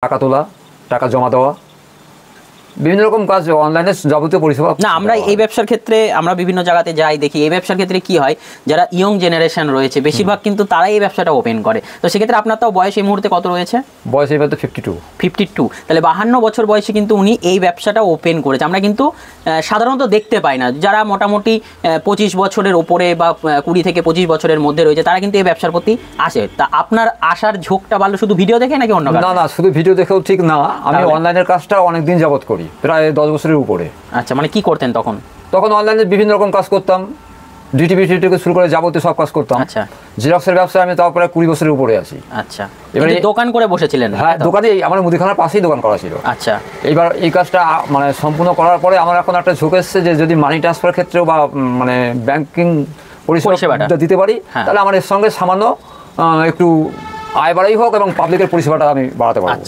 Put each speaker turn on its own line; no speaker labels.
টাকা তোলা, টাকা জমা দেওয়া, বিভিন্ন রকম কাজ অনলাইনে যাবতীয় পরিষেবা।
না, আমরা এই ব্যবসার ক্ষেত্রে আমরা বিভিন্ন জায়গাতে যাই, দেখি এই ব্যবসার ক্ষেত্রে কি হয়, যারা ইয়ং জেনারেশন রয়েছে বেশিরভাগ কিন্তু তারাই এই ব্যবসাটা ওপেন করে। তো সেক্ষেত্রে আপনার তাও বয়স এই মুহূর্তে কত রয়েছে?
বয়স এবার তো 52।
52, তাহলে 52 বছর বয়সে কিন্তু উনি এই ব্যবসাটা ওপেন করেছে। আমরা কিন্তু সাধারণত দেখতে পাই না, যারা মোটামুটি 25 বছরের ওপরে বা 20 থেকে 25 বছরের মধ্যে রয়েছে তারা কিন্তু এই ব্যবসার প্রতি আসে। তা আপনার আসার ঝোঁকটা ভালো শুধু ভিডিও দেখে নাকি অন্য কারণে?
না, শুধু ভিডিও দেখেও ঠিক না, আমি অনলাইনের কাজটা অনেকদিন যাবত করি, প্রায় 10 বছরের উপরে।
আচ্ছা, মানে কি করতেন তখন?
তখন অনলাইনে বিভিন্ন রকম কাজ করতাম, ডিটিপি থেকে শুরু করে যাবতীয় সব কাজ করতাম।
আচ্ছা,
জেরক্সের ব্যবসায় আমি তাও প্রায় 20 বছরের উপরে আছি।
আচ্ছা,
এবারে
দোকান করে বসেছিলেন?
হ্যাঁ, দোকানে আমার মুদিখানার পাশেই দোকান করা ছিল।
আচ্ছা,
এইবার এই কাজটা মানে সম্পূর্ণ করার পরে আমার এখন একটা ঝোঁক এসছে যে যদি মানি ট্রান্সফার ক্ষেত্রেও বা মানে ব্যাংকিং পরিষেবাটা দিতে পারি, তাহলে আমার এর সঙ্গে সামান্য একটু আয় বাড়াই হোক এবং পাবলিকের পরিষেবাটা আমি বাড়াতে পারবো।